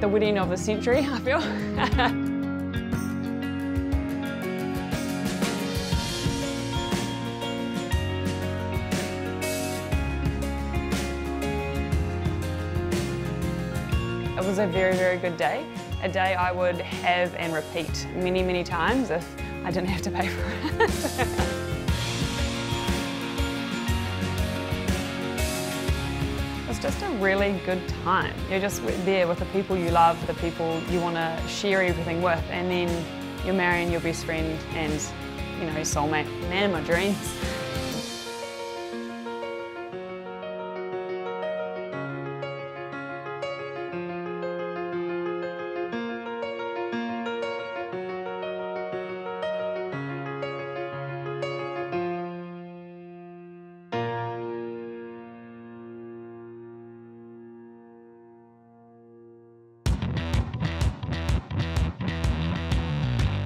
the wedding of the century, I feel. It was a very, very good day. A day I would have and repeat many, many times if I didn't have to pay for it. It's just a really good time. You're just there with the people you love, the people you want to share everything with, and then you're marrying your best friend and, you know, your soulmate, man of my dreams.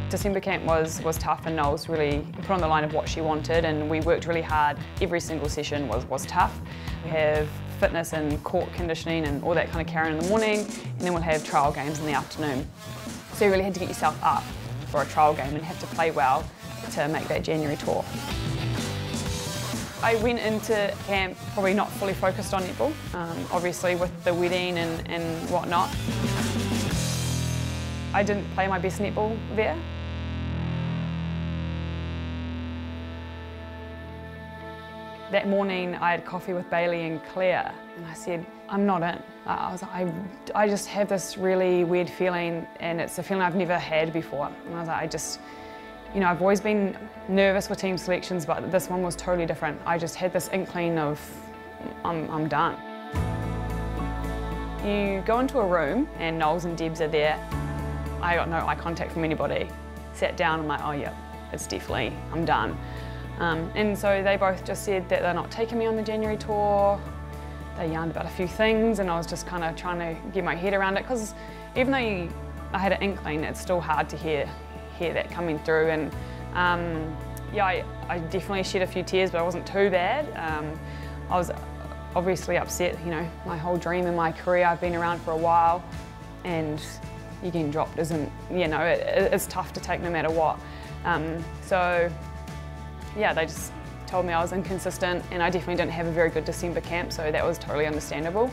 December camp was tough, and Noel's really put on the line of what she wanted, and we worked really hard. Every single session was tough. We have fitness and court conditioning and all that kind of carrying in the morning, and then we'll have trial games in the afternoon. So you really had to get yourself up for a trial game and have to play well to make that January tour. I went into camp probably not fully focused on netball, obviously with the wedding and whatnot. I didn't play my best netball there. That morning I had coffee with Bailey and Claire, and I said, I'm not in. I just have this really weird feeling, and it's a feeling I've never had before. And I was like, you know, I've always been nervous with team selections, but this one was totally different. I just had this inkling of, I'm done. You go into a room and Noels and Debs are there. I got no eye contact from anybody. Sat down, I'm like, oh yeah, it's definitely, I'm done. And so they both just said that they're not taking me on the January tour. They yarned about a few things, and I was just kind of trying to get my head around it, because even though I had an inkling, it's still hard to hear that coming through. And yeah, I definitely shed a few tears, but it wasn't too bad. I was obviously upset, you know, my whole dream in my career, I've been around for a while, and you getting dropped isn't, you know, it's tough to take no matter what. So yeah, they just told me I was inconsistent, and I definitely didn't have a very good December camp, so that was totally understandable.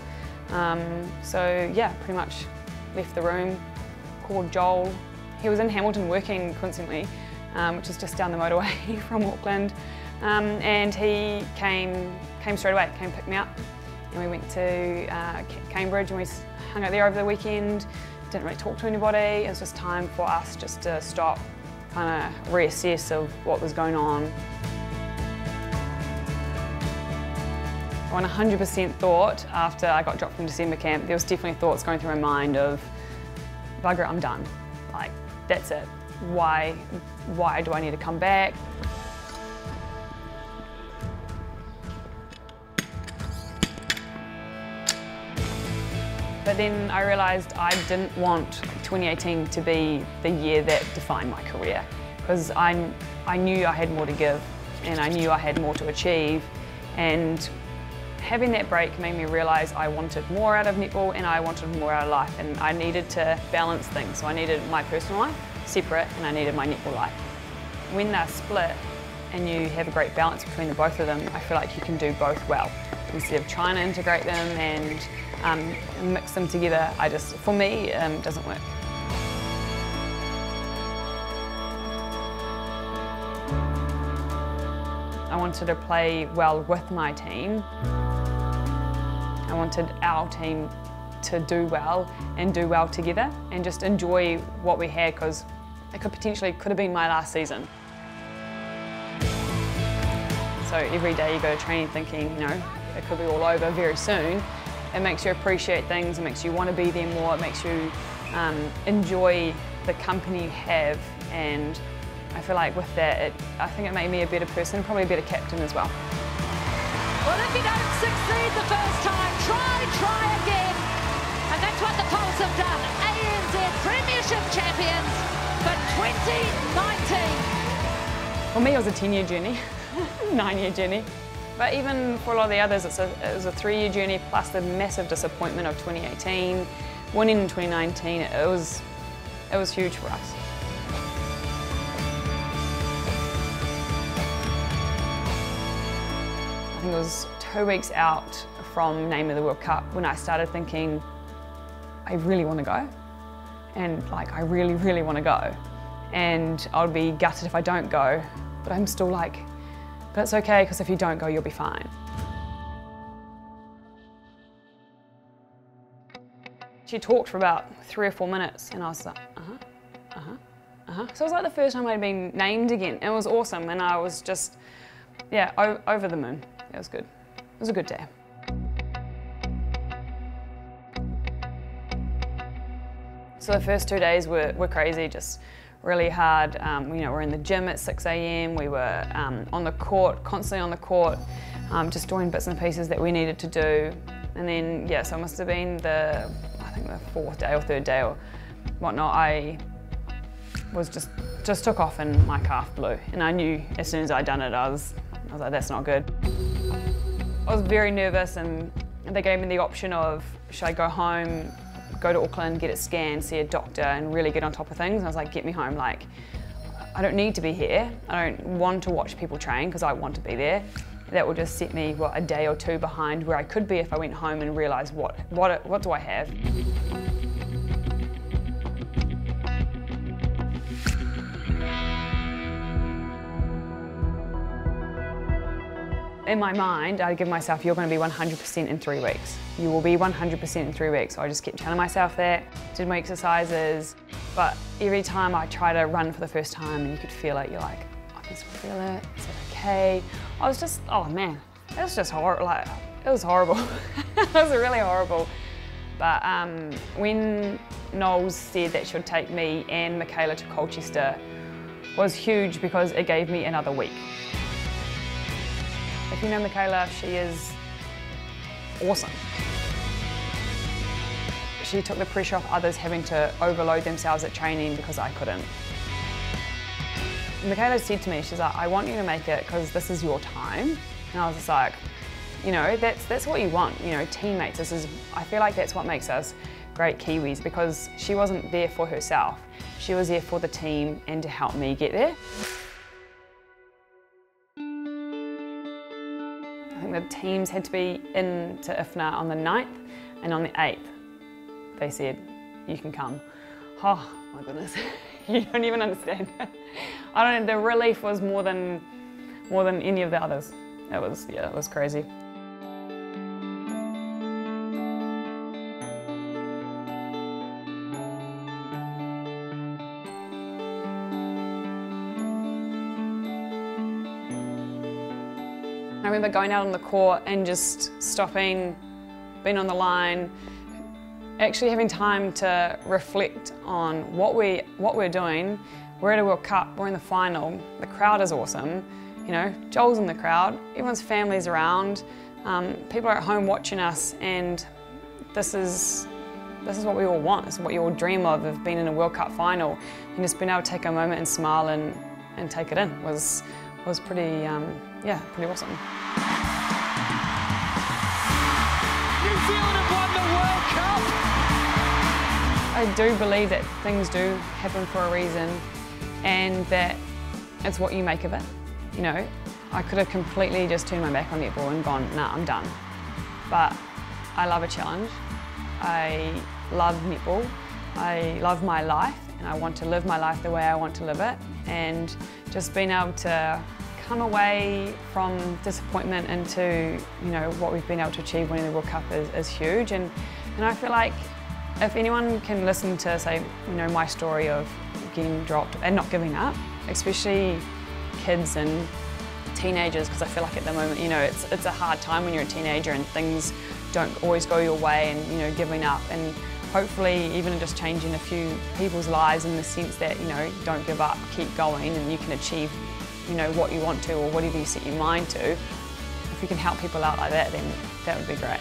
So yeah, pretty much left the room, called Joel. He was in Hamilton working coincidentally, which is just down the motorway from Auckland, and he came straight away, came pick me up, and we went to Cambridge, and we hung out there over the weekend. Didn't really talk to anybody. It was just time for us just to stop, kind of reassess of what was going on. I 100% thought after I got dropped from December camp, there was definitely thoughts going through my mind of, bugger, I'm done. Like, that's it. Why do I need to come back? But then I realised I didn't want 2018 to be the year that defined my career, because I knew I had more to give, and I knew I had more to achieve, and having that break made me realise I wanted more out of netball and I wanted more out of life, and I needed to balance things. So I needed my personal life separate, and I needed my netball life. When they're split and you have a great balance between the both of them, I feel like you can do both well. Instead of trying to integrate them and mix them together, for me, it doesn't work. I wanted to play well with my team. I wanted our team to do well and do well together and just enjoy what we had, because it could have been my last season. So every day you go to training thinking, you know, it could be all over very soon. It makes you appreciate things, it makes you want to be there more, it makes you enjoy the company you have, and I feel like with that, I think it made me a better person, probably a better captain as well. Well, if you don't succeed the first time, try again. And that's what the Pulse have done. ANZ Premiership champions for 2019. For me, it was a 10-year journey, 9-year journey. But even for a lot of the others, it was a 3-year journey plus the massive disappointment of 2018. winning in 2019, it was huge for us. I think it was 2 weeks out from naming the World Cup when I started thinking, I really want to go. And like, I really, really want to go. And I'll be gutted if I don't go, but I'm still like, but it's okay, because if you don't go, you'll be fine. She talked for about 3 or 4 minutes, and I was like, So it was like the first time I'd been named again. It was awesome, and I was just, yeah, over the moon. It was good. It was a good day. So the first 2 days were crazy, just really hard. You know, we're in the gym at 6 a.m. We were on the court, constantly on the court, just doing bits and pieces that we needed to do. And then, yeah, so it must have been I think the 4th day or 3rd day or whatnot, I was just took off and my calf blew. And I knew as soon as I'd done it, I was like, that's not good. I was very nervous, and they gave me the option of, should I go home, go to Auckland, get it scanned, see a doctor, and really get on top of things. And I was like, get me home. Like, I don't need to be here. I don't want to watch people train because I want to be there. That will just set me, what, a day or 2 behind where I could be if I went home and realised what do I have. In my mind, I give myself, you're going to be 100% in 3 weeks. You will be 100% in 3 weeks. So I just kept telling myself that, did my exercises, but every time I try to run for the first time and you could feel it, you're like, I can still feel it, is it okay? I was just, oh man, it was just horrible, like, it was horrible. It was really horrible. But when Knowles said that she would take me and Michaela to Colchester, was huge because it gave me another week. If you know Michaela, she is awesome. She took the pressure off others having to overload themselves at training because I couldn't. Michaela said to me, she's like, I want you to make it because this is your time. And I was just like, you know, that's what you want, you know, teammates. I feel like that's what makes us great Kiwis, because she wasn't there for herself. She was there for the team and to help me get there. I think the teams had to be into IFNA on the 9th, and on the 8th, they said, you can come. Oh my goodness, you don't even understand. I don't know, the relief was more than any of the others. It was crazy. I remember going out on the court and just stopping, being on the line, actually having time to reflect on what we're doing. We're at a World Cup, we're in the final, the crowd is awesome. You know, Joel's in the crowd, everyone's family's around, people are at home watching us, and this is what we all want. This is what you all dream of being in a World Cup final. And just being able to take a moment and smile and take it in was pretty, yeah, pretty awesome. New Zealand have won the World Cup! I do believe that things do happen for a reason, and that it's what you make of it. You know, I could have completely just turned my back on netball and gone, nah, I'm done. But I love a challenge. I love netball. I love my life, and I want to live my life the way I want to live it. And just being able to come away from disappointment into, you know, what we've been able to achieve winning the World Cup is huge. And I feel like if anyone can listen to, say, you know, my story of getting dropped and not giving up, especially kids and teenagers, because I feel like at the moment, you know, it's a hard time when you're a teenager and things don't always go your way, and, you know, giving up. And hopefully even just changing a few people's lives in the sense that, you know, don't give up, keep going, and you can achieve, you know, what you want to or whatever you set your mind to. If you can help people out like that, then that would be great.